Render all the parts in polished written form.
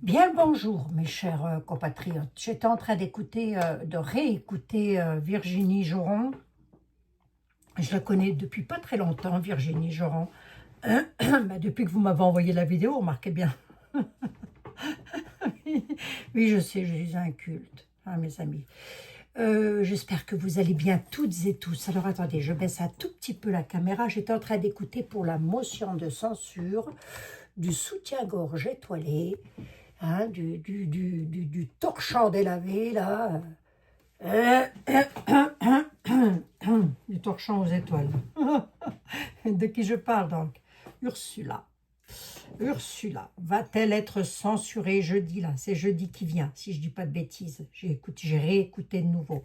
Bien le bonjour, mes chers compatriotes. J'étais en train d'écouter, de réécouter Virginie Joron. Je la connais depuis pas très longtemps, Virginie Joron. Bah, depuis que vous m'avez envoyé la vidéo, remarquez bien. Oui, je sais, je suis un culte, hein, mes amis. J'espère que vous allez bien toutes et tous. Alors attendez, je baisse un tout petit peu la caméra. J'étais en train d'écouter pour la motion de censure du soutien-gorge étoilé. Hein, du torchon délavé, là. Du torchon aux étoiles. De qui je parle, donc? Ursula. Ursula va-t-elle être censurée jeudi, là? C'est jeudi qui vient, si je dis pas de bêtises. J'ai réécouté de nouveau.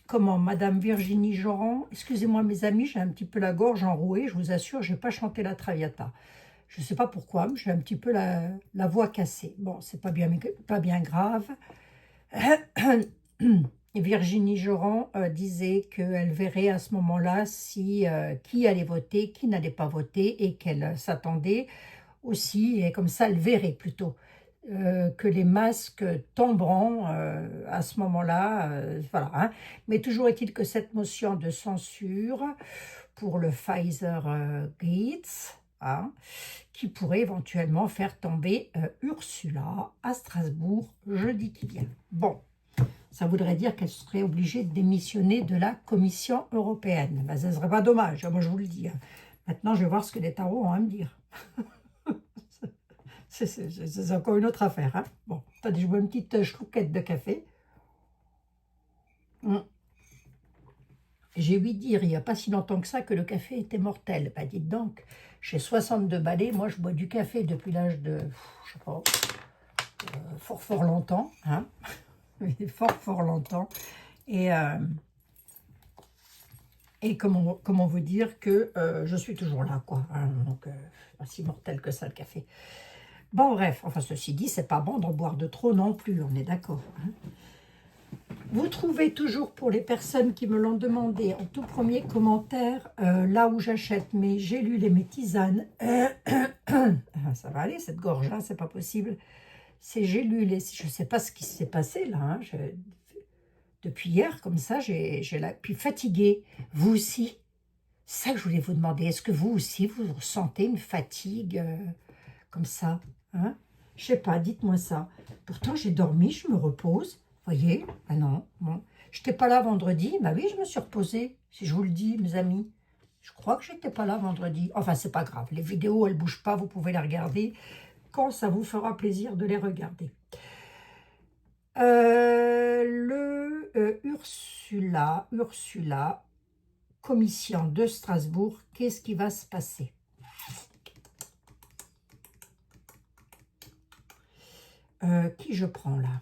Comment, Madame Virginie Joron, excusez-moi mes amis, j'ai un petit peu la gorge enrouée, je vous assure, je n'ai pas chanté la Traviata. Je ne sais pas pourquoi, mais j'ai un petit peu la voix cassée. Bon, c'est pas bien grave. Virginie Joron disait qu'elle verrait à ce moment-là si qui allait voter, qui n'allait pas voter, et qu'elle s'attendait aussi, et comme ça, elle verrait plutôt que les masques tomberont à ce moment-là. Voilà, hein. Mais toujours est-il que cette motion de censure pour le Pfizer Gates, hein, qui pourrait éventuellement faire tomber Ursula à Strasbourg jeudi qui vient. Bon, ça voudrait dire qu'elle serait obligée de démissionner de la Commission européenne. Ben, ça ne serait pas dommage, moi je vous le dis. Hein. Maintenant, je vais voir ce que les tarots ont à me dire. C'est encore une autre affaire. Hein. Bon, attendez, je bois une petite chlouquette de café. J'ai ouï dire, il n'y a pas si longtemps que ça, que le café était mortel. Ben, dites donc, j'ai 62 balais, moi je bois du café depuis l'âge de, je sais pas, fort longtemps. Hein. fort longtemps. Et comment vous dire que je suis toujours là, quoi. Hein, donc, pas si mortel que ça, le café. Bon, bref, enfin, ceci dit, c'est pas bon d'en boire de trop non plus, on est d'accord. Hein. Vous trouvez toujours, pour les personnes qui me l'ont demandé, en tout premier commentaire, là où j'achète mes gélules et mes tisanes. Ça va aller, cette gorge, hein, c'est pas possible. Ces gélules, et je sais pas ce qui s'est passé, là. Hein, depuis hier, comme ça, puis fatiguée. Vous aussi. C'est ça que je voulais vous demander. Est-ce que vous aussi, vous ressentez une fatigue comme ça, hein? Je sais pas, dites-moi ça. Pourtant, j'ai dormi, je me repose. Voyez? Ah non, bon. Je n'étais pas là vendredi. Bah oui, je me suis reposée. Si je vous le dis, mes amis. Je crois que je n'étais pas là vendredi. Enfin, c'est pas grave. Les vidéos, elles ne bougent pas. Vous pouvez les regarder quand ça vous fera plaisir de les regarder. Ursula, commission de Strasbourg, qu'est-ce qui va se passer? Qui je prends là?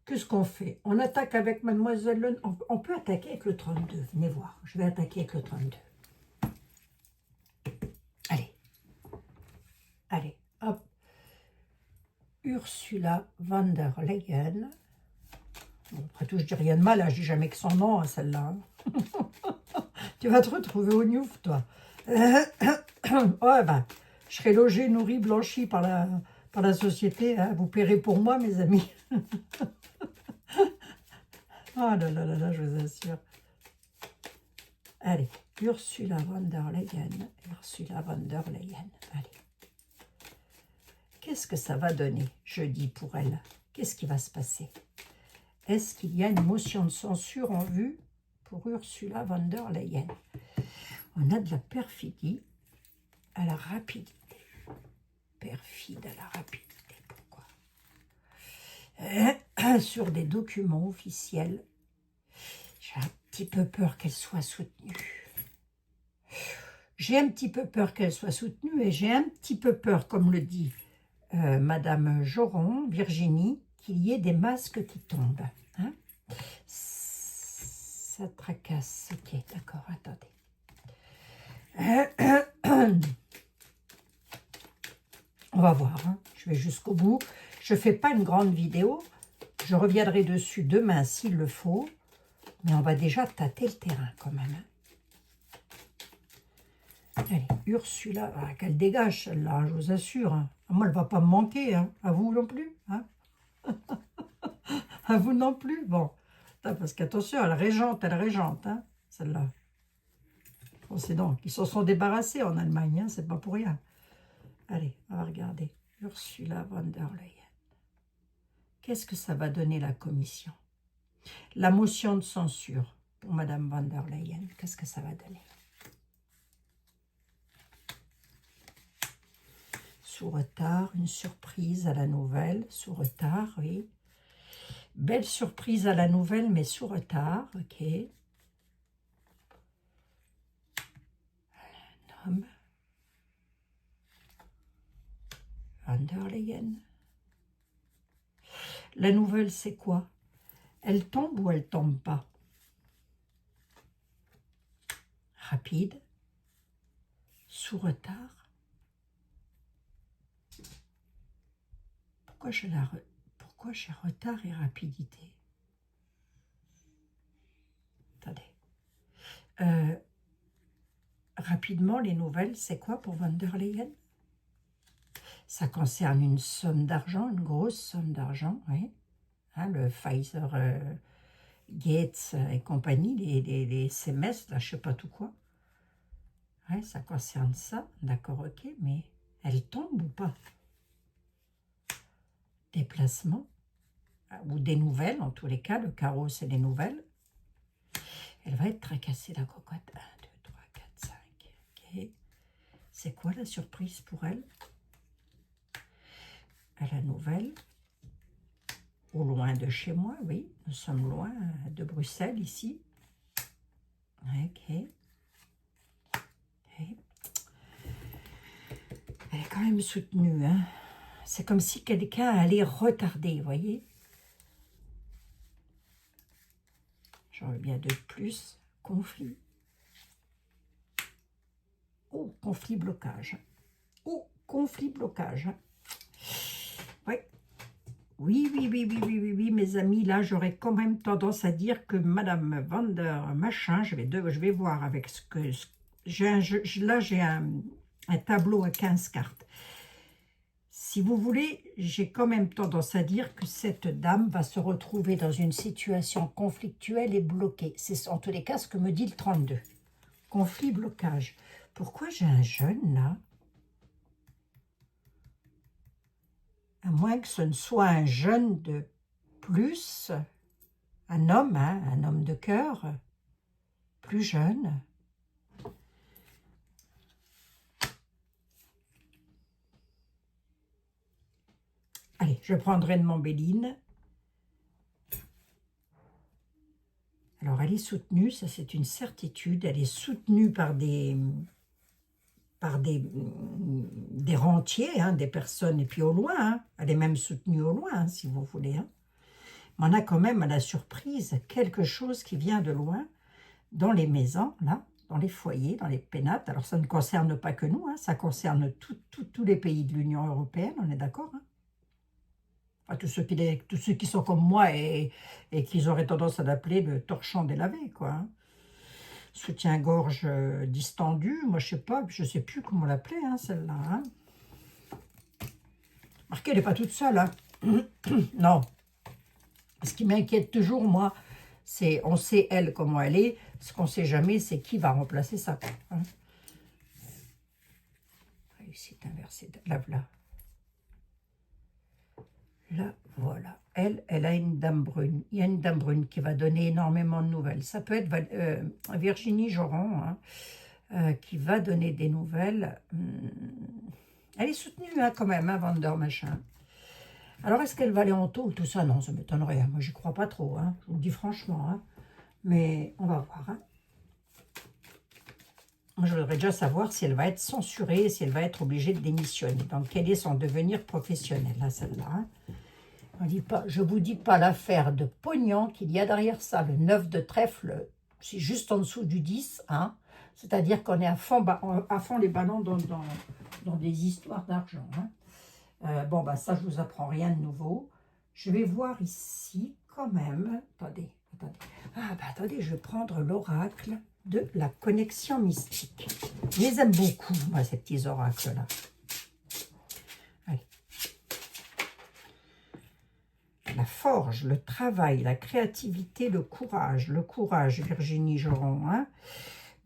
Qu'est-ce qu'on fait? On attaque avec Mademoiselle Le... On peut attaquer avec le 32. Venez voir. Je vais attaquer avec le 32. Allez. Allez, hop. Ursula von der Leyen. Bon, après tout, je dis rien de mal. Hein. Je dis jamais que son nom, hein, celle-là. Tu vas te retrouver au Newf, toi. Ouais, ben, je serai logé, nourri, blanchi par la société. Hein. Vous paierez pour moi, mes amis. Oh là là là là, je vous assure. Allez, Ursula von der Leyen. Ursula von der Leyen. Allez. Qu'est-ce que ça va donner jeudi pour elle? Qu'est-ce qui va se passer? Est-ce qu'il y a une motion de censure en vue pour Ursula von der Leyen? On a de la perfidie à la rapidité. Perfide à la rapidité, pourquoi? Sur des documents officiels, j'ai un petit peu peur qu'elle soit soutenue. J'ai un petit peu peur qu'elle soit soutenue et j'ai un petit peu peur, comme le dit Madame Joron, Virginie, qu'il y ait des masques qui tombent. Hein? Ça tracasse. Ok, d'accord, attendez. On va voir, hein. Je vais jusqu'au bout. Je ne fais pas une grande vidéo. Je reviendrai dessus demain s'il le faut. Mais on va déjà tâter le terrain quand même. Allez, Ursula, ah, qu'elle dégage celle-là, hein, je vous assure. Hein. Moi, elle ne va pas me manquer, hein. À vous non plus. Hein. À vous non plus. Bon, parce qu'attention, elle régente, hein, celle-là. Bon, c'est donc, ils s'en sont débarrassés en Allemagne, hein, c'est pas pour rien. Allez, on va regarder. Ursula von der Leyen. Qu'est-ce que ça va donner la commission? La motion de censure pour Madame von der Leyen, qu'est-ce que ça va donner? Sous retard, une surprise à la nouvelle, sous retard, oui. Belle surprise à la nouvelle, mais sous retard, ok. Un homme. Von der Leyen. La nouvelle, c'est quoi? Elle tombe ou elle tombe pas? Rapide, sous retard. Pourquoi j'ai retard et rapidité? Attendez. Rapidement, les nouvelles, c'est quoi pour von der Leyen? Ça concerne une somme d'argent, une grosse somme d'argent, oui. Hein, le Pfizer, Gates et compagnie, les CMS, là, je sais pas tout quoi. Ouais, ça concerne ça, d'accord, ok, mais elle tombe ou pas? Déplacement, ou des nouvelles, en tous les cas, le carreau, c'est les nouvelles. Elle va être tracassée, la cocotte. 1, 2, 3, 4, 5, ok. C'est quoi la surprise pour elle? À la nouvelle, au loin de chez moi, oui, nous sommes loin de Bruxelles, ici. Ok. Okay. Elle est quand même soutenue, hein. C'est comme si quelqu'un allait retarder, vous voyez. J'aurais bien de plus. Conflit. Oh, conflit blocage. Oh, conflit blocage. Ouais. Oui, mes amis, là, j'aurais quand même tendance à dire que Madame Van der Machin, je vais voir avec ce que... Là, j'ai un tableau à 15 cartes. Si vous voulez, j'ai quand même tendance à dire que cette dame va se retrouver dans une situation conflictuelle et bloquée. C'est en tous les cas ce que me dit le 32. Conflit, blocage. Pourquoi j'ai un jeune, là? À moins que ce ne soit un jeune de plus, un homme, hein, un homme de cœur, plus jeune. Allez, je prendrai de mon Béline. Alors, elle est soutenue, ça c'est une certitude. Elle est soutenue par des rentiers, hein, des personnes, et puis au loin. Hein. Elle est même soutenue au loin, hein, si vous voulez. Hein. Mais on a quand même à la surprise quelque chose qui vient de loin, dans les maisons, là, dans les foyers, dans les pénates. Alors, ça ne concerne pas que nous, hein, ça concerne tous les pays de l'Union européenne, on est d'accord, hein. Enfin, tous ceux qui sont comme moi et qu'ils auraient tendance à l'appeler le torchon délavé, quoi. Hein. Soutien-gorge distendu, moi je sais plus comment l'appeler, hein, celle-là. Hein. Marquez, elle n'est pas toute seule, hein. Non. Ce qui m'inquiète toujours, moi, c'est, on sait elle comment elle est, ce qu'on ne sait jamais, c'est qui va remplacer ça. Hein. Réussite inversée, là, voilà. Là, voilà. Elle a une dame brune. Il y a une dame brune qui va donner énormément de nouvelles. Ça peut être Virginie Joron, hein, qui va donner des nouvelles. Elle est soutenue, hein, quand même, hein, Van der Machin. Alors, est-ce qu'elle va aller en tôle, tout ça? Non, ça m'étonnerait. Hein. Moi, j'y crois pas trop. Hein. Je vous le dis franchement. Hein. Mais on va voir. Hein. Moi, je voudrais déjà savoir si elle va être censurée, si elle va être obligée de démissionner. Donc, quel est son devenir professionnel, là, celle-là. Hein. Je ne vous dis pas l'affaire de pognon qu'il y a derrière ça. Le 9 de trèfle, c'est juste en dessous du 10. Hein. C'est-à-dire qu'on est à fond les ballons dans des histoires d'argent. Hein. Bon, bah ça, je ne vous apprends rien de nouveau. Je vais voir ici, quand même. Attendez. Ah, bah attendez, je vais prendre l'oracle. de la connexion mystique. Je les aime beaucoup, moi, ces petits oracles-là. Allez. La forge, le travail, la créativité, le courage, Virginie Joron. Hein.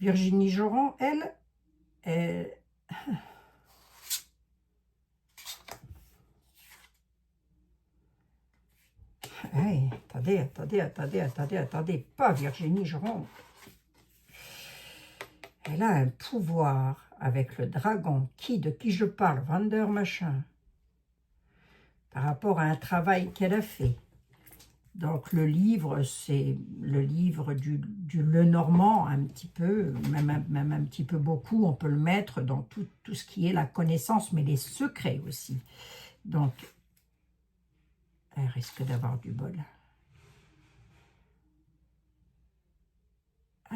Virginie Joron, elle... Hey, attendez, pas Virginie Joron. Elle a un pouvoir avec le dragon. De qui je parle? Vander machin. Par rapport à un travail qu'elle a fait. Donc le livre, c'est le livre du Lenormand, un petit peu, même un petit peu beaucoup, on peut le mettre dans tout ce qui est la connaissance, mais les secrets aussi. Donc, elle risque d'avoir du bol.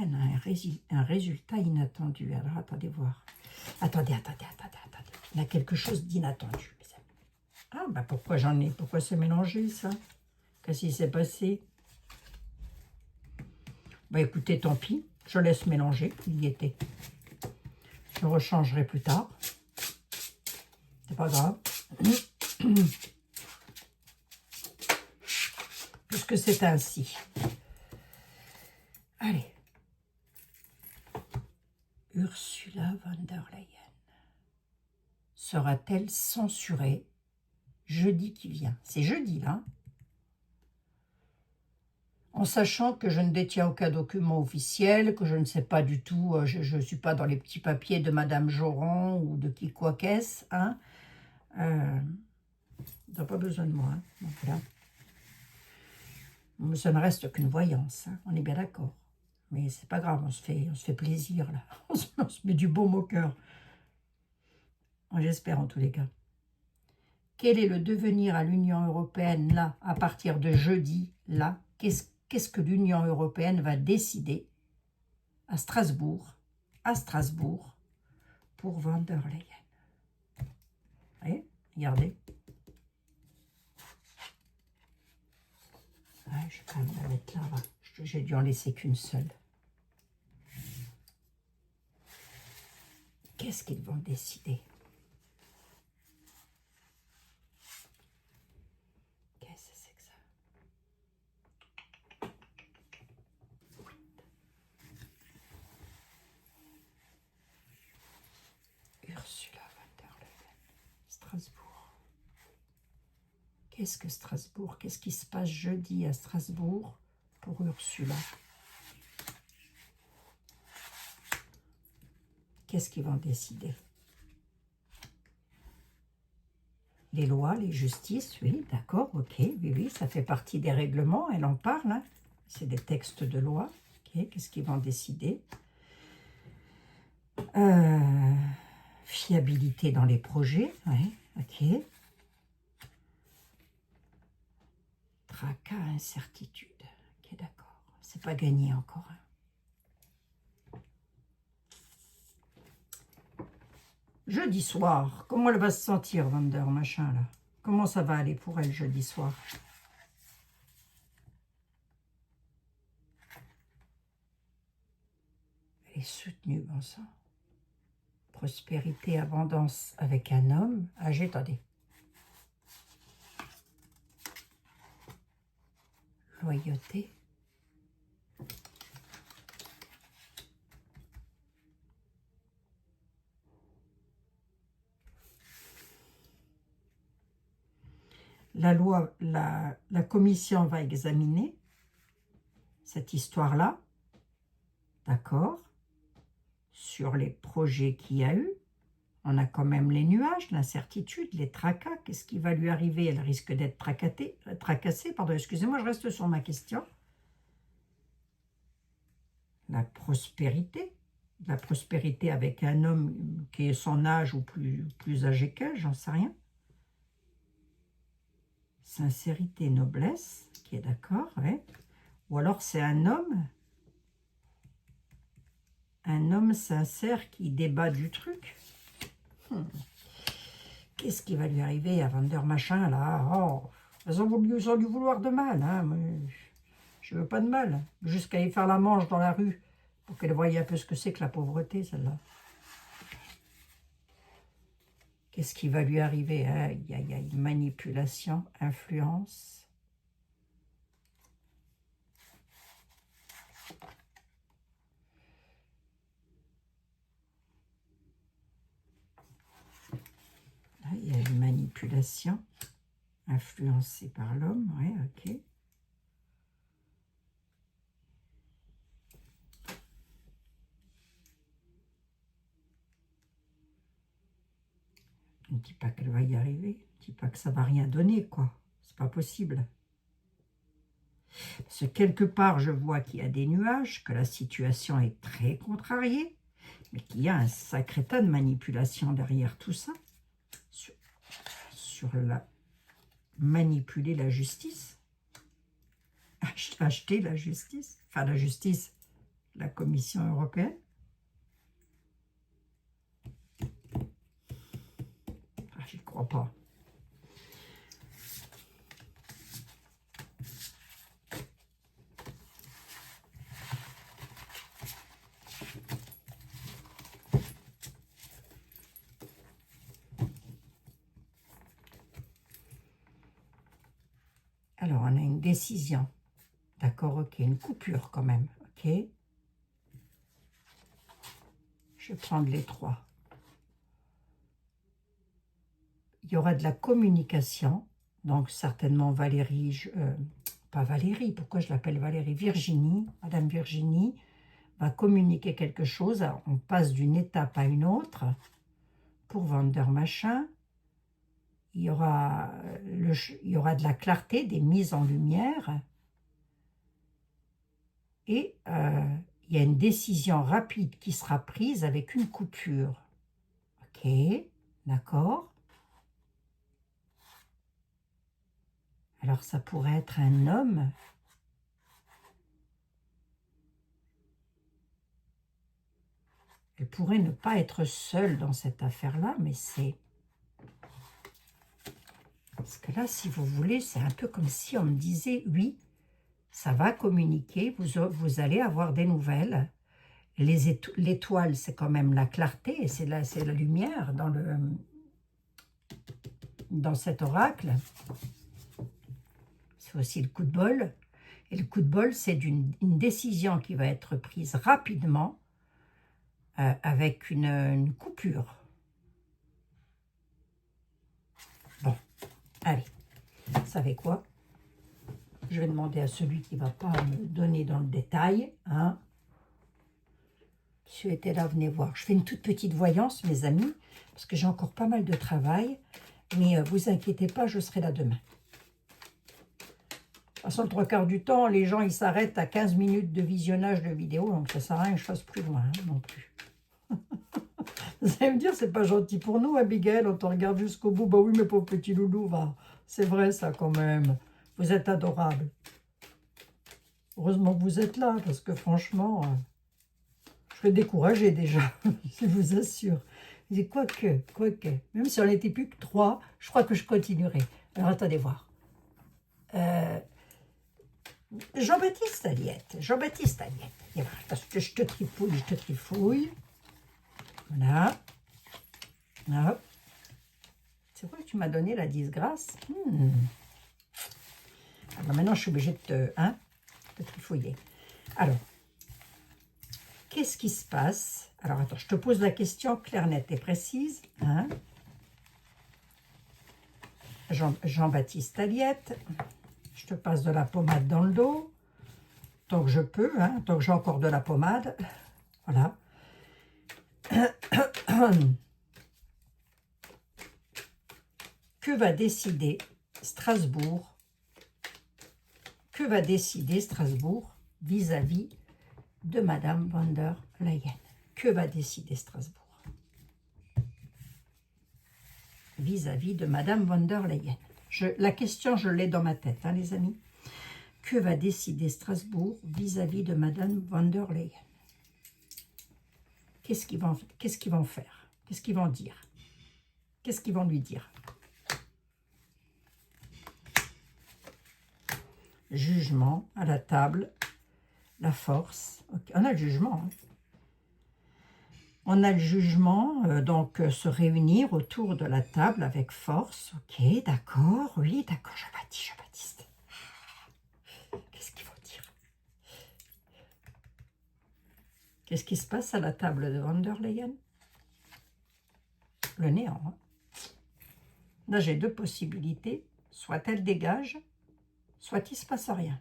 Elle a un résultat inattendu. Alors, attendez voir. Attendez. Il y a quelque chose d'inattendu, mes amis. Ah, bah pourquoi c'est mélangé, ça? Qu'est-ce qui s'est passé? Bah écoutez, tant pis. Je laisse mélanger. Il y était. Je rechangerai plus tard. C'est pas grave. Puisque c'est ainsi. Allez. Ursula von der Leyen sera-t-elle censurée jeudi qui vient? C'est jeudi, là. En sachant que je ne détiens aucun document officiel, que je ne sais pas du tout, je ne suis pas dans les petits papiers de Madame Joron ou de qui quoi qu'est-ce, hein. T'as pas besoin de moi, hein. Donc, voilà. Ça ne reste qu'une voyance, hein. On est bien d'accord. Mais c'est pas grave, on se fait plaisir, là. On se met du baume au cœur. J'espère, en tous les cas. Quel est le devenir à l'Union européenne, là, à partir de jeudi, là? Qu'est-ce que l'Union européenne va décider à Strasbourg, pour von der Leyen? Vous voyez, regardez. Ouais, je vais quand même la mettre là. J'ai dû en laisser qu'une seule. Qu'est-ce qu'ils vont décider? Qu'est-ce que c'est que ça? Ursula von der Leyen, Strasbourg. Qu'est-ce que Strasbourg? Qu'est-ce qui se passe jeudi à Strasbourg pour Ursula? Qu'est-ce qu'ils vont décider? Les lois, les justices, oui, d'accord, ok, oui, ça fait partie des règlements, elle en parle, hein. C'est des textes de loi, ok, qu'est-ce qu'ils vont décider? Fiabilité dans les projets, oui, ok. Tracas, incertitude, ok, d'accord, c'est pas gagné encore, hein. Jeudi soir, comment elle va se sentir, Vander, machin, là? Comment ça va aller pour elle, jeudi soir? Elle est soutenue, bon sang. Prospérité, abondance avec un homme âgé, attendez. Loyauté. La commission va examiner cette histoire-là, d'accord, sur les projets qu'il y a eu. On a quand même les nuages, l'incertitude, les tracas. Qu'est-ce qui va lui arriver? Elle risque d'être tracassée. Pardon, excusez-moi, je reste sur ma question. La prospérité avec un homme qui est son âge ou plus âgé qu'elle, j'en sais rien. Sincérité, noblesse, qui est d'accord, ouais. Ou alors c'est un homme sincère qui débat du truc. Qu'est-ce qui va lui arriver à Vander machin, là? Oh, ils ont dû vouloir de mal, hein. Je veux pas de mal. Jusqu'à aller faire la manche dans la rue Pour qu'elle voie un peu ce que c'est que la pauvreté, celle-là. Qu'est-ce qui va lui arriver? Aïe, aïe, aïe, manipulation, influence. Là, il y a une manipulation, influencée par l'homme, oui, ok. Ne dis pas qu'elle va y arriver. Ne dis pas que ça va rien donner, quoi. C'est pas possible. Parce que quelque part, je vois qu'il y a des nuages, que la situation est très contrariée, mais qu'il y a un sacré tas de manipulation derrière tout ça. Sur la manipuler la justice. Acheter la justice. Enfin, la justice, la Commission européenne. J'y crois pas. Alors, on a une décision. D'accord, ok. Une coupure quand même. Ok. Je vais prendre les trois. Il y aura de la communication. Donc, certainement Valérie, pas Valérie, pourquoi je l'appelle Valérie? Virginie, Madame Virginie, va communiquer quelque chose. Alors, on passe d'une étape à une autre pour vendeur machin. Il y aura de la clarté, des mises en lumière. Et il y a une décision rapide qui sera prise avec une coupure. Ok, d'accord. Alors, ça pourrait être un homme. Elle pourrait ne pas être seule dans cette affaire-là, mais c'est... Parce que là, si vous voulez, c'est un peu comme si on me disait, oui, ça va communiquer, vous allez avoir des nouvelles. L'étoile, c'est quand même la clarté, c'est la lumière dans cet oracle. C'est aussi le coup de bol. Et le coup de bol, c'est une décision qui va être prise rapidement avec une coupure. Bon, allez, vous savez quoi? Je vais demander à celui qui ne va pas me donner dans le détail. Hein. Monsieur était là, venez voir. Je fais une toute petite voyance, mes amis, parce que j'ai encore pas mal de travail. Mais vous inquiétez pas, je serai là demain. De toute façon, le 3/4 du temps, les gens ils s'arrêtent à 15 minutes de visionnage de vidéo, donc ça ne sert à rien que je fasse plus loin non plus. Vous allez me dire, c'est pas gentil pour nous, Abigail, on te regarde jusqu'au bout. Bah oui, mes pauvres petits loulous, va. C'est vrai ça quand même. Vous êtes adorables. Heureusement que vous êtes là, parce que franchement, je serais découragée déjà, je vous assure. Mais quoique, même si on n'était plus que 3, je crois que je continuerai. Alors attendez voir. Jean-Baptiste Aliette. Et voilà, parce que je te trifouille. Voilà. Hop. C'est vrai que tu m'as donné la disgrâce. Alors maintenant, je suis obligée de te trifouiller. Alors, qu'est-ce qui se passe? Alors, attends, je te pose la question claire, nette et précise. Hein? Jean-Baptiste Aliette. Je te passe de la pommade dans le dos. Tant que je peux, hein, tant que j'ai encore de la pommade. Voilà. Que va décider Strasbourg? Que va décider Strasbourg vis-à-vis de Madame von der Leyen? Que va décider Strasbourg vis-à-vis de Madame von der Leyen? La question, je l'ai dans ma tête, hein, les amis. Que va décider Strasbourg vis-à-vis de Madame von der Leyen? Qu'est-ce qu'ils vont faire? Qu'est-ce qu'ils vont dire? Qu'est-ce qu'ils vont lui dire? Jugement à la table, la force. Okay. On a le jugement. Hein. On a le jugement, donc se réunir autour de la table avec force. Ok, d'accord, oui, d'accord, Jean-Baptiste. Qu'est-ce qu'il faut dire? Qu'est-ce qui se passe à la table de Van der Leyen? Le néant. Hein. Là, j'ai deux possibilités. Soit elle dégage, soit il ne se passe rien.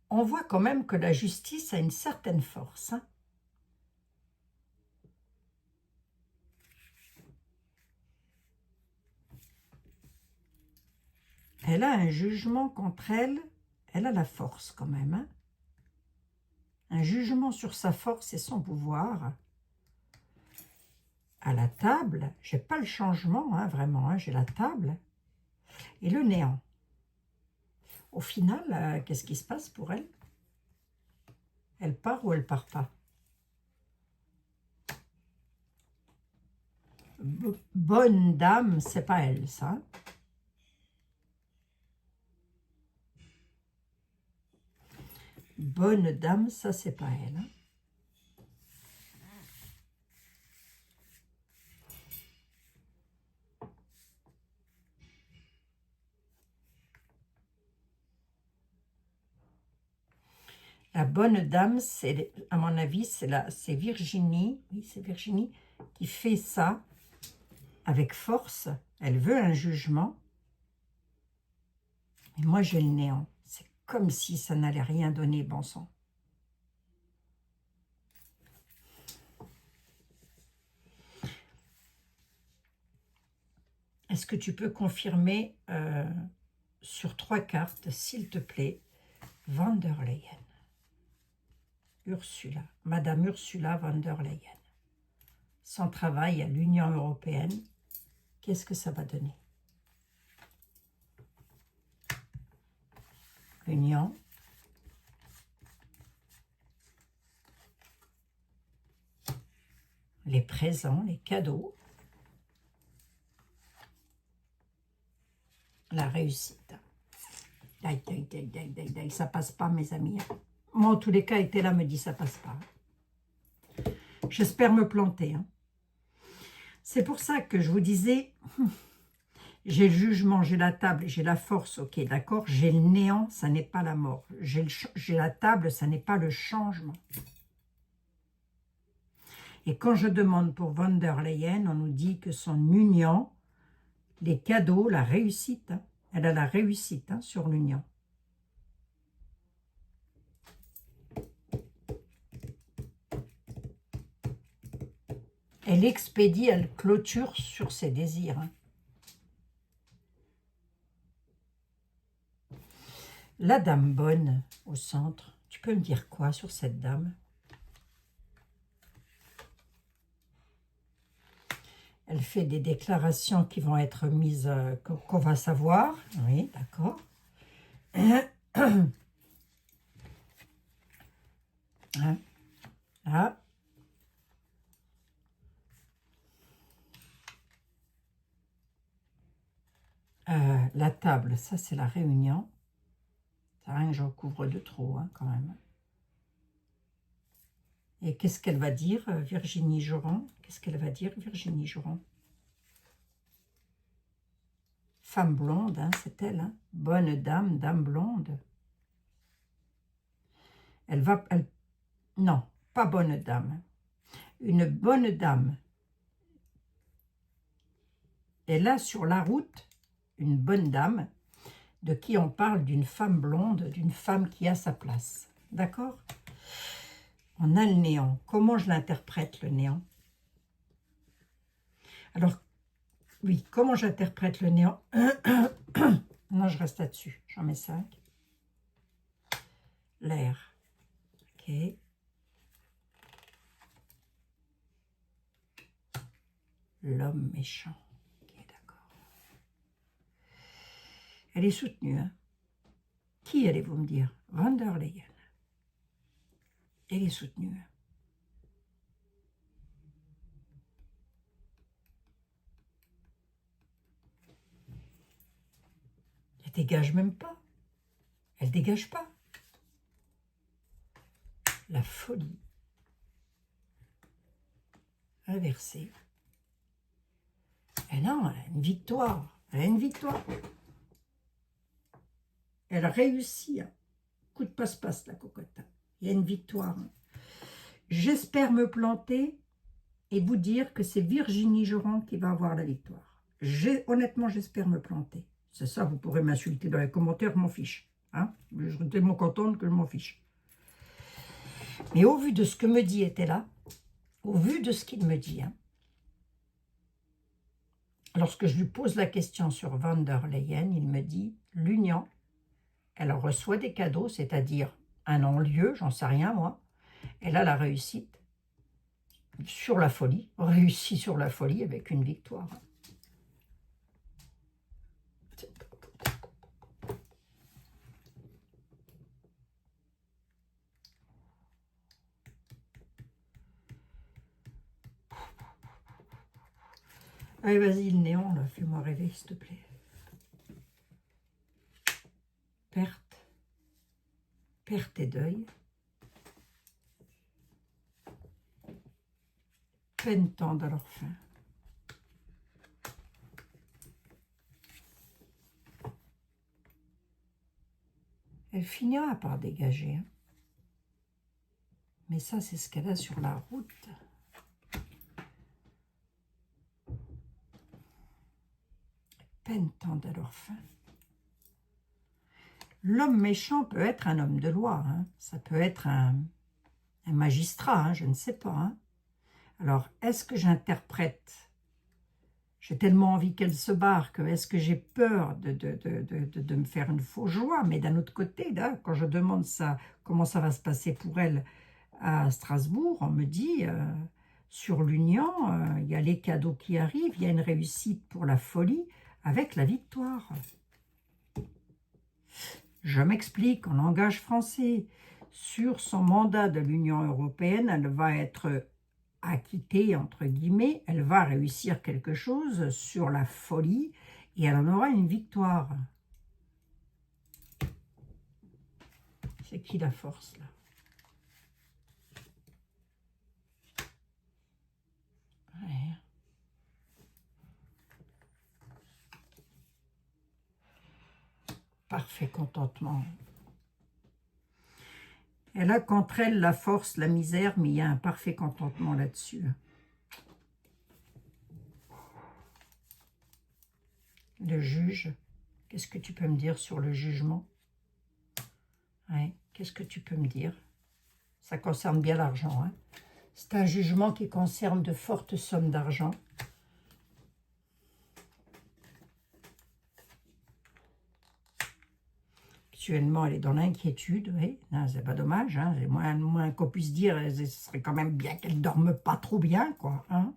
On voit quand même que la justice a une certaine force. Hein. Elle a un jugement contre elle. Elle a la force quand même. Hein. Un jugement sur sa force et son pouvoir. À la table, j'ai pas le changement, hein, vraiment. Hein, j'ai la table et le néant. Au final, qu'est-ce qui se passe pour elle? Elle part ou elle part pas? Bonne dame, c'est pas elle, ça. Bonne dame, ça, c'est pas elle. Hein. La bonne dame, c'est, à mon avis, c'est Virginie. Oui, c'est Virginie qui fait ça avec force. Elle veut un jugement. Et moi, j'ai le néant. C'est comme si ça n'allait rien donner, bon sang. Est-ce que tu peux confirmer sur 3 cartes, s'il te plaît, Van der Leyen, Ursula, Madame Ursula von der Leyen, son travail à l'Union européenne, qu'est-ce que ça va donner? L'Union, les présents, les cadeaux, la réussite. Ça passe pas, mes amis. Moi, en tous les cas, était là, me dit ça passe pas. J'espère me planter. Hein. C'est pour ça que je vous disais, j'ai le jugement, j'ai la table, j'ai la force, ok, d'accord. J'ai le néant, ça n'est pas la mort. J'ai la table, ça n'est pas le changement. Et quand je demande pour Van der Leyen, on nous dit que son union, les cadeaux, la réussite, hein, elle a la réussite hein, sur l'union. Elle expédie, elle clôture sur ses désirs. Hein. La dame bonne au centre, tu peux me dire quoi sur cette dame? Elle fait des déclarations qui vont être mises, qu'on va savoir. Oui, d'accord. Hein, là. La table, ça c'est la réunion. C'est rien que j'en couvre de trop, hein, quand même. Et qu'est-ce qu'elle va dire, Virginie Joron? Qu'est-ce qu'elle va dire, Virginie Joron? Femme blonde, hein, c'est elle. Hein? Bonne dame, dame blonde. Elle va... non, pas bonne dame. Une bonne dame. Et là, sur la route, une bonne dame, de qui on parle d'une femme blonde, d'une femme qui a sa place. D'accord? On a le néant. Comment je l'interprète, le néant? Alors, oui, comment j'interprète le néant? Non, je reste là-dessus. J'en mets 5. L'air. Ok. L'homme méchant. Ok, d'accord. Elle est soutenue. Hein? Qui allez-vous me dire? Van der Leyen. Elle est soutenue. Hein? Il y a dégage même pas. Elle dégage pas. La folie. Inversée. Et non, elle a une victoire. Elle a une victoire. Elle réussit. Coup de passe-passe, la cocotte. Il y a une victoire. J'espère me planter et vous dire que c'est Virginie Joran qui va avoir la victoire. Honnêtement, j'espère me planter. C'est ça, vous pourrez m'insulter dans les commentaires, je m'en fiche. Hein, je suis tellement contente que je m'en fiche. Mais au vu de ce que me dit était là, au vu de ce qu'il me dit, hein, lorsque je lui pose la question sur Van der Leyen, il me dit « L'Union, elle reçoit des cadeaux, c'est-à-dire un non-lieu, j'en sais rien moi. Elle a la réussite sur la folie, réussit sur la folie avec une victoire. » Allez, vas-y, le néon, là, fais-moi rêver, s'il te plaît. Perte et deuil. Peine tendre à leur fin. Elle finira par dégager. Hein. Mais ça, c'est ce qu'elle a sur la route. Peine tendre à leur fin. L'homme méchant peut être un homme de loi. Hein. Ça peut être un magistrat, hein, je ne sais pas. Hein. Alors, est-ce que j'interprète? J'ai tellement envie qu'elle se barre que est-ce que j'ai peur de me faire une fausse joie? Mais d'un autre côté, là, quand je demande ça, comment ça va se passer pour elle à Strasbourg, on me dit, sur l'Union, il y a les cadeaux qui arrivent, il y a une réussite pour la folie avec la victoire. Je m'explique, en langage français, sur son mandat de l'Union européenne, elle va être acquittée, entre guillemets, elle va réussir quelque chose sur la folie et elle en aura une victoire. C'est qui la force, là? Ouais. Parfait contentement. Elle a contre elle la force, la misère, mais il y a un parfait contentement là-dessus. Le juge, qu'est-ce que tu peux me dire sur le jugement? Ouais, qu'est-ce que tu peux me dire? Ça concerne bien l'argent. Hein? C'est un jugement qui concerne de fortes sommes d'argent. Actuellement, elle est dans l'inquiétude, oui. C'est pas dommage, hein. C'est moins qu'on puisse dire, ce serait quand même bien qu'elle dorme pas trop bien, quoi. Hein.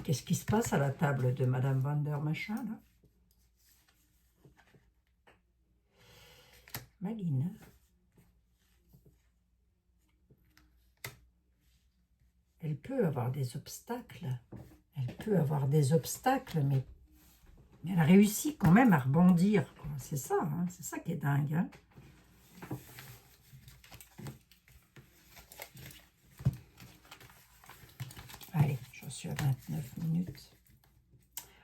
Qu'est-ce qui se passe à la table de Madame Van der Machin, là? Maline. Elle peut avoir des obstacles. Elle peut avoir des obstacles, mais elle a réussi quand même à rebondir. C'est ça, hein, c'est ça qui est dingue. Hein. Allez, j'en suis à 29 minutes.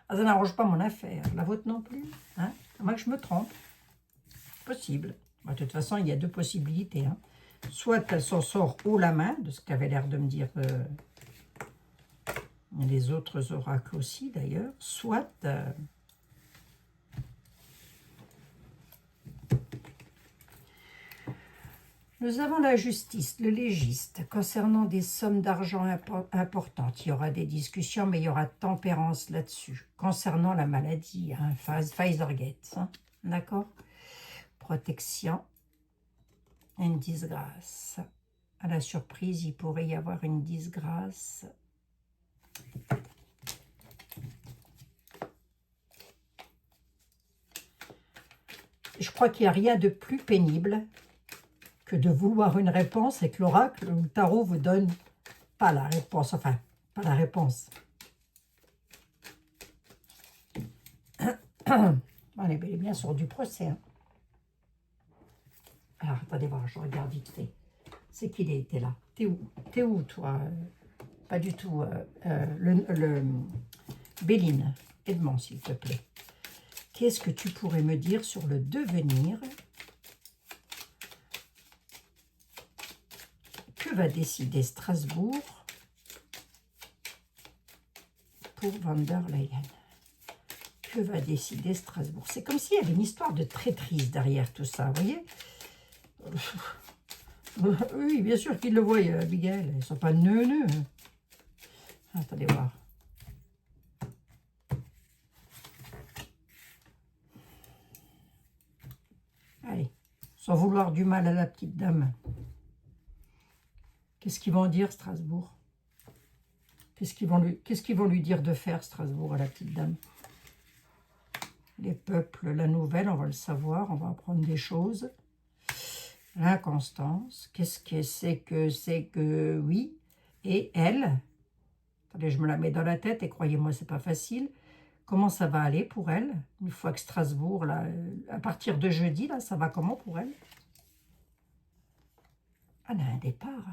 Ah, ça n'arrange pas mon affaire. La vôtre non plus. Hein. Moi que je me trompe. Possible. De toute façon, il y a deux possibilités. Hein. Soit elle s'en sort haut la main, de ce qu'avait l'air de me dire les autres oracles aussi d'ailleurs, soit... Nous avons la justice, le légiste, concernant des sommes d'argent importantes. Il y aura des discussions, mais il y aura tempérance là-dessus. Concernant la maladie, hein, Pfizer-Gates, hein, d'accord? Protection, une disgrâce. À la surprise, il pourrait y avoir une disgrâce. Je crois qu'il n'y a rien de plus pénible que de vouloir une réponse et que l'oracle ou le tarot vous donne pas la réponse. Enfin, pas la réponse. On est bel et bien sur du procès. Hein. Alors, attendez voir, je regarde vite fait. C'est qu'il était là. T'es où, toi? Pas du tout. Béline, aide-moi, s'il te plaît. Qu'est-ce que tu pourrais me dire sur le devenir? Que va décider Strasbourg pour Van der Leyen? Que va décider Strasbourg? C'est comme s'il y avait une histoire de traîtrise derrière tout ça, vous voyez? Oui, bien sûr qu'ils le voient, Abigail. Ils ne sont pas neuneux. Attendez voir. Allez, sans vouloir du mal à la petite dame. Qu'est-ce qu'ils vont dire, Strasbourg? Qu'est-ce qu'ils vont lui dire de faire, Strasbourg, à la petite dame? Les peuples, la nouvelle, on va le savoir, on va apprendre des choses. L'inconstance, qu'est-ce que c'est que oui? Et elle, attendez, je me la mets dans la tête et croyez-moi, c'est pas facile. Comment ça va aller pour elle? Une fois que Strasbourg, là, à partir de jeudi, là, ça va comment pour elle? Elle a un départ.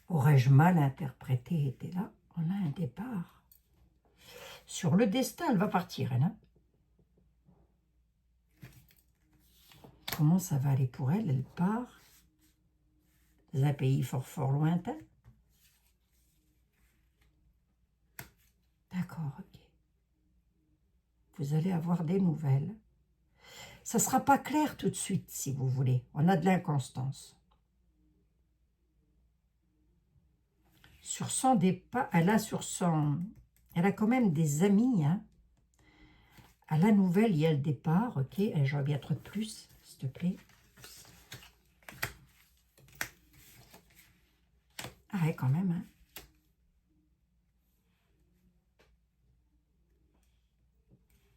Aurais-je mal interprété, était là? On a un départ. Sur le destin, elle va partir, elle. Hein? Comment ça va aller pour elle? Elle part dans un pays fort, fort lointain. D'accord, ok. Vous allez avoir des nouvelles. Ça ne sera pas clair tout de suite, si vous voulez. On a de l'inconstance. Sur son départ, elle a quand même des amis. Hein. À la nouvelle, il y a le départ. Ok, j'aurais bien trop de plus, s'il te plaît. Ah ouais, quand même. Hein.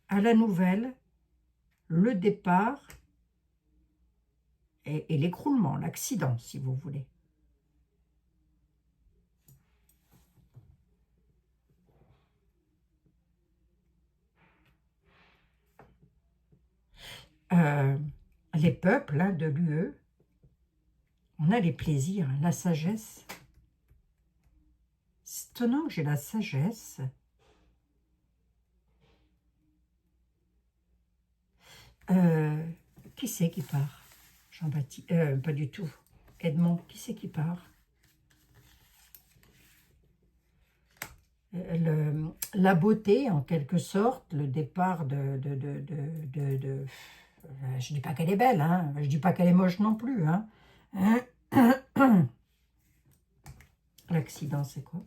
À la nouvelle, le départ et l'écroulement, l'accident, si vous voulez. Les peuples hein, de l'UE, on a les plaisirs, la sagesse. C'est étonnant que j'ai la sagesse. Qui c'est qui part? Jean-Baptiste, pas du tout. Edmond, qui c'est qui part? La beauté, en quelque sorte, le départ je dis pas qu'elle est belle, hein. Je dis pas qu'elle est moche non plus. Hein. L'accident, c'est quoi?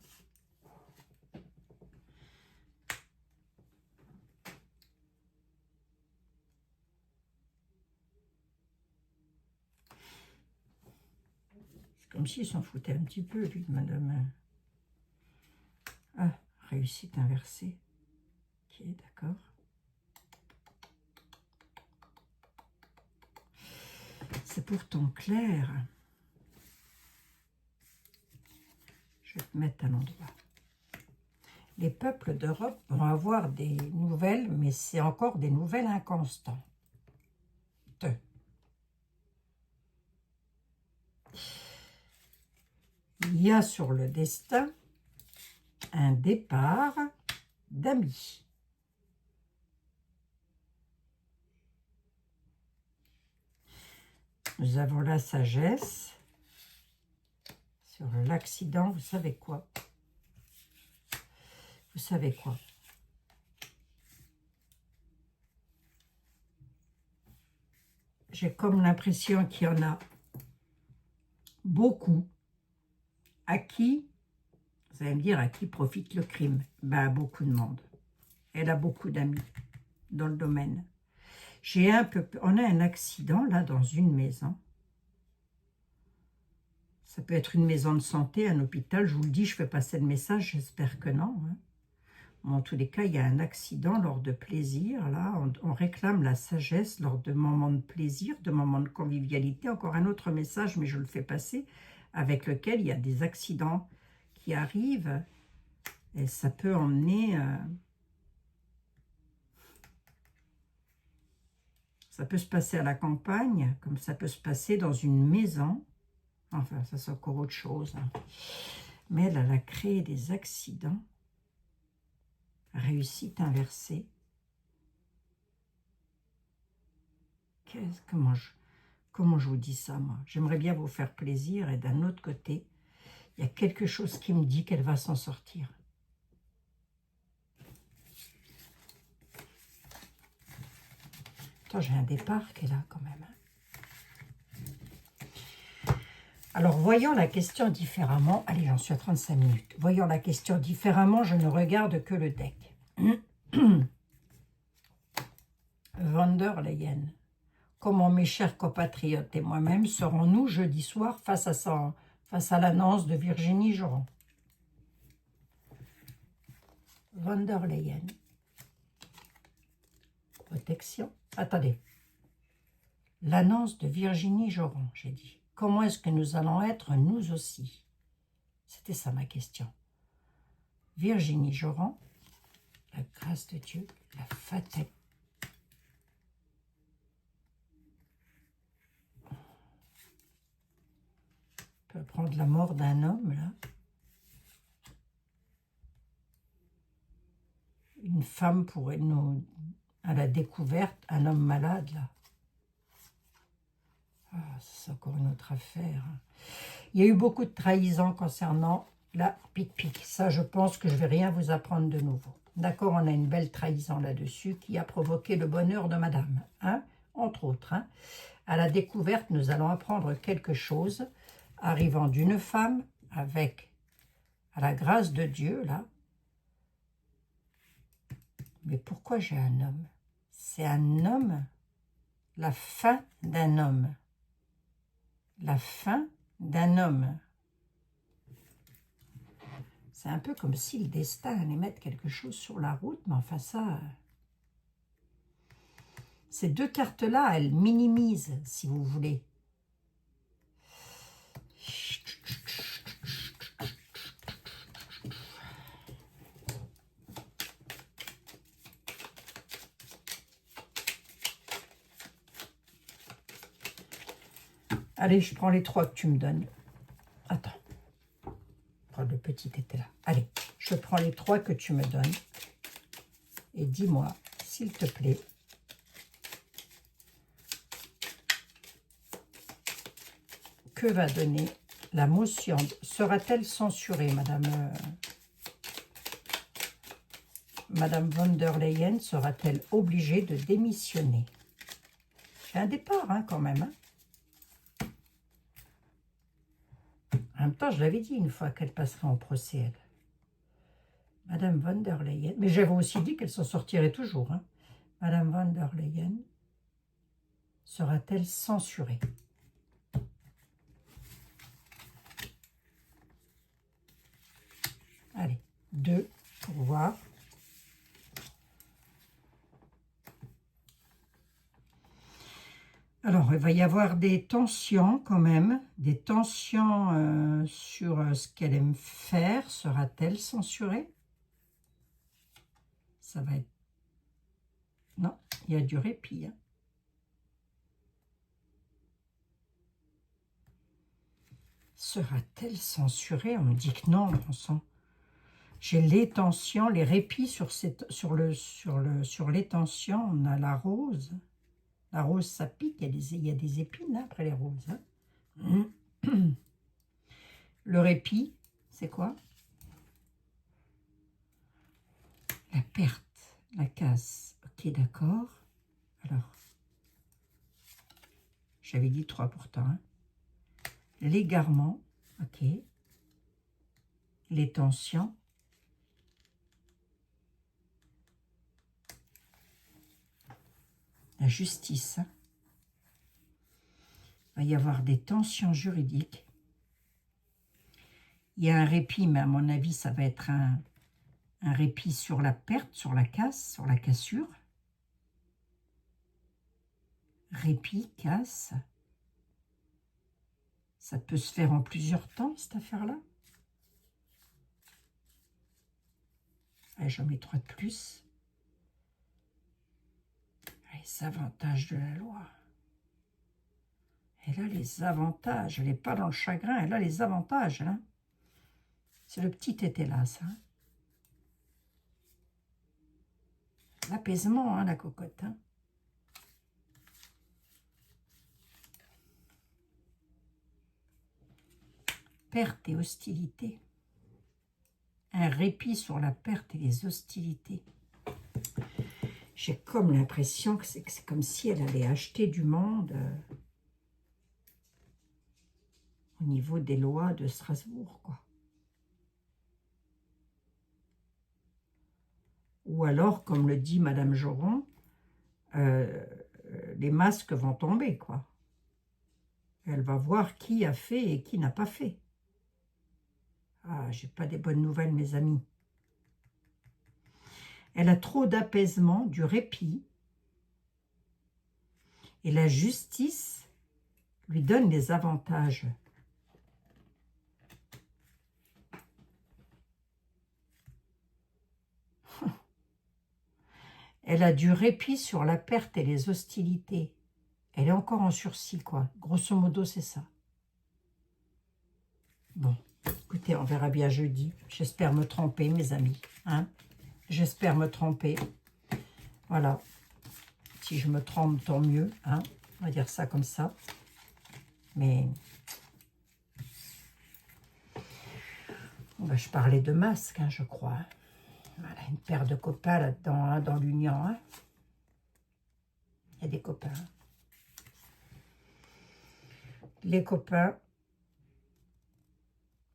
C'est comme s'il s'en foutait un petit peu, lui, de madame. Ah, réussite inversée. Ok, d'accord. C'est pourtant clair. Je vais te mettre à l'endroit. Les peuples d'Europe vont avoir des nouvelles, mais c'est encore des nouvelles inconstantes. Il y a sur le destin un départ d'amis. Nous avons la sagesse. Sur l'accident, vous savez quoi? Vous savez quoi? J'ai comme l'impression qu'il y en a beaucoup à qui, vous allez me dire, à qui profite le crime? Ben, à beaucoup de monde. Elle a beaucoup d'amis dans le domaine. On a un accident là dans une maison. Ça peut être une maison de santé, un hôpital, je vous le dis, je fais passer le message, j'espère que non. Hein. En tous les cas, il y a un accident lors de plaisir. Là, on réclame la sagesse lors de moments de plaisir, de moments de convivialité. Encore un autre message, mais je le fais passer, avec lequel il y a des accidents qui arrivent. Et ça peut emmener... ça peut se passer à la campagne, comme ça peut se passer dans une maison. Enfin, ça c'est encore autre chose. Hein. Mais elle a créé des accidents. Réussite inversée. Comment je vous dis ça, moi? J'aimerais bien vous faire plaisir et d'un autre côté, il y a quelque chose qui me dit qu'elle va s'en sortir. Attends, j'ai un départ qui est là quand même. Alors, voyons la question différemment. Allez, j'en suis à 35 minutes. Voyons la question différemment, je ne regarde que le deck. Van der Leyen. Comment mes chers compatriotes et moi-même serons-nous jeudi soir face à l'annonce de Virginie Joran? Van der Leyen. Protection. Attendez. L'annonce de Virginie Joran, j'ai dit. Comment est-ce que nous allons être, nous aussi? C'était ça ma question. Virginie Joran, la grâce de Dieu, la fatalité. On peut prendre la mort d'un homme, là. Une femme pourrait nous... à la découverte, un homme malade, là. Ah, c'est encore une autre affaire. Il y a eu beaucoup de trahison concernant la pique-pique. Ça, je pense que je ne vais rien vous apprendre de nouveau. D'accord, on a une belle trahison là-dessus qui a provoqué le bonheur de madame, hein, entre autres. Hein. À la découverte, nous allons apprendre quelque chose arrivant d'une femme avec, à la grâce de Dieu, là. Mais pourquoi j'ai un homme? C'est un homme, la fin d'un homme. La fin d'un homme. C'est un peu comme si le destin allait mettre quelque chose sur la route, mais enfin ça... Ces deux cartes-là, elles minimisent, si vous voulez. Allez, je prends les trois que tu me donnes. Attends. Le petit était là. Allez, je prends les trois que tu me donnes. Et dis-moi, s'il te plaît, que va donner la motion? Sera-t-elle censurée, Madame von der Leyen sera-t-elle obligée de démissionner? C'est un départ, hein, quand même. Hein. En même temps, je l'avais dit une fois qu'elle passerait en procès, elle. Madame von der Leyen. Mais j'avais aussi dit qu'elle s'en sortirait toujours. Hein. Madame von der Leyen sera-t-elle censurée? Allez, 2 pour voir. Alors, il va y avoir des tensions quand même, des tensions sur ce qu'elle aime faire. Sera-t-elle censurée? Ça va être... Non, il y a du répit. Hein. Sera-t-elle censurée? On me dit que non, on sent. J'ai les tensions, les répits sur les tensions. On a la rose. La rose, ça pique, il y a des épines hein, après les roses. Hein. Le répit, c'est quoi? La perte, la casse. Ok, d'accord. Alors, j'avais dit 3 pourtant. Hein. L'égarement, ok. Les tensions. La justice. Hein. Il va y avoir des tensions juridiques. Il y a un répit, mais à mon avis, ça va être un répit sur la perte, sur la casse, sur la cassure. Répit, casse. Ça peut se faire en plusieurs temps, cette affaire-là. Allez, j'en mets 3 de plus. Les avantages de la loi. Elle a les avantages. Elle n'est pas dans le chagrin. Elle a les avantages. Hein. C'est le petit tété-là, ça. L'apaisement, hein, la cocotte. Hein. Perte et hostilité. Un répit sur la perte et les hostilités. J'ai comme l'impression que c'est comme si elle allait acheter du monde au niveau des lois de Strasbourg, quoi. Ou alors, comme le dit Madame Joron, les masques vont tomber, quoi. Elle va voir qui a fait et qui n'a pas fait. Ah, j'ai pas des bonnes nouvelles, mes amis. Elle a trop d'apaisement, du répit. Et la justice lui donne les avantages. Elle a du répit sur la perte et les hostilités. Elle est encore en sursis, quoi. Grosso modo, c'est ça. Bon, écoutez, on verra bien jeudi. J'espère me tromper, mes amis. Hein? J'espère me tromper. Voilà. Si je me trompe, tant mieux. Hein? On va dire ça comme ça. Mais... je parlais de masque, hein, je crois. Voilà, une paire de copains là-dedans, hein, dans l'union. Hein. Il y a des copains. Les copains,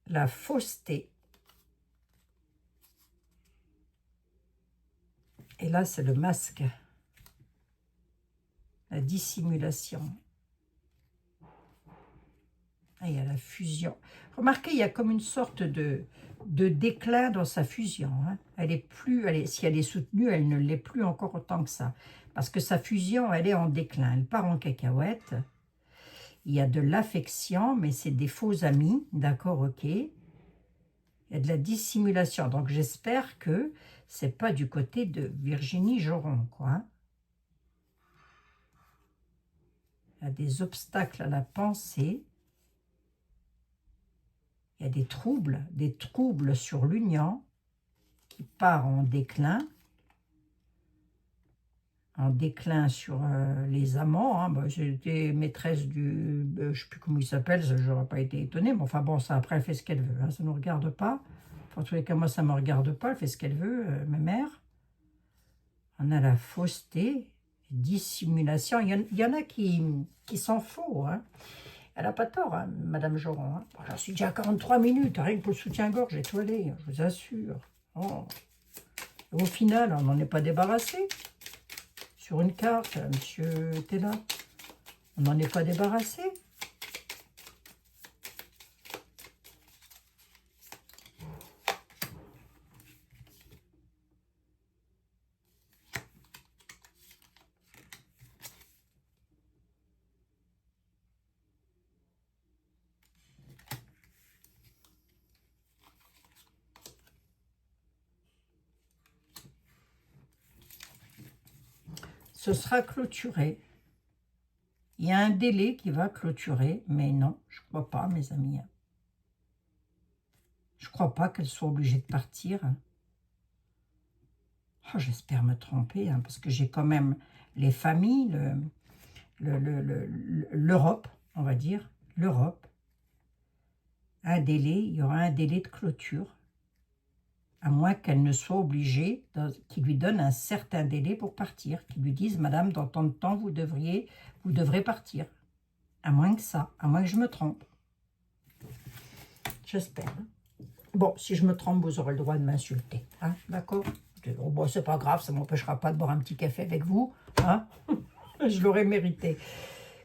la fausseté. Et là, c'est le masque. La dissimulation. Ah, il y a la fusion. Remarquez, il y a comme une sorte de déclin dans sa fusion. Hein. Elle est plus, si elle est soutenue, elle ne l'est plus encore autant que ça. Parce que sa fusion, elle est en déclin. Elle part en cacahuète. Il y a de l'affection, mais c'est des faux amis. D'accord, ok. Il y a de la dissimulation. Donc, j'espère que c'est pas du côté de Virginie Joron, quoi. Il y a des obstacles à la pensée. Il y a des troubles sur l'union qui part en déclin sur les amants. Hein. J'ai été maîtresse je ne sais plus comment il s'appelle, je n'aurais pas été étonnée, mais enfin bon, ça après, elle fait ce qu'elle veut, hein, ça ne nous regarde pas. Enfin, en tous les cas, moi, ça ne me regarde pas, elle fait ce qu'elle veut, ma mère. On a la fausseté, dissimulation, il y en a qui s'en font, hein. Elle n'a pas tort, hein, Madame Joron. Hein. J'en suis déjà à 43 minutes, rien que pour le soutien-gorge étoilé, je vous assure. Oh. Au final, on n'en est pas débarrassé. Sur une carte, monsieur Tella, on n'en est pas débarrassé. Ce sera clôturé. Il y a un délai qui va clôturer, mais non, je ne crois pas, mes amis. Je ne crois pas qu'elle soit obligée de partir. Oh, j'espère me tromper, hein, parce que j'ai quand même les familles, l'Europe, on va dire, l'Europe. Un délai, il y aura un délai de clôture, à moins qu'elle ne soit obligée, qu'il lui donne un certain délai pour partir, qu'il lui dise, madame, dans tant de temps, vous devrez partir. À moins que ça, à moins que je me trompe. J'espère. Bon, si je me trompe, vous aurez le droit de m'insulter. Hein, d'accord? Bon, c'est pas grave, ça ne m'empêchera pas de boire un petit café avec vous. Hein. Je l'aurais mérité.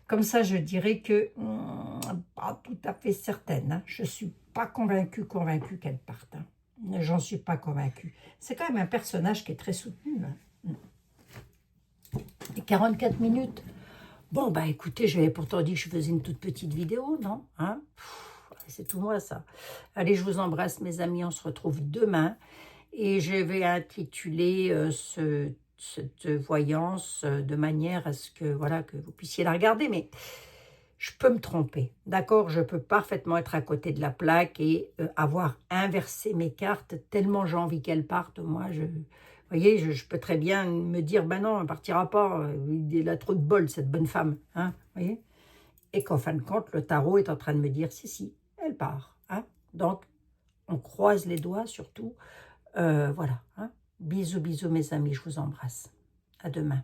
Comme ça, je dirais que, pas tout à fait certaine. Hein. Je ne suis pas convaincue qu'elle parte. Hein. J'en suis pas convaincue. C'est quand même un personnage qui est très soutenu. Hein. Et 44 minutes. Bon, bah écoutez, j'avais pourtant dit que je faisais une toute petite vidéo, non? Hein? C'est tout moi, ça. Allez, je vous embrasse, mes amis. On se retrouve demain. Et je vais intituler cette voyance de manière à ce que, voilà, que vous puissiez la regarder. Mais je peux me tromper, d'accord? Je peux parfaitement être à côté de la plaque et avoir inversé mes cartes tellement j'ai envie qu'elles partent. Moi, vous voyez, je peux très bien me dire, ben non, elle ne partira pas, il a trop de bol, cette bonne femme, hein, vous voyez? Et qu'en fin de compte, le tarot est en train de me dire, si, elle part, hein? Donc, on croise les doigts surtout, voilà, hein? Bisous, bisous mes amis, je vous embrasse. À demain.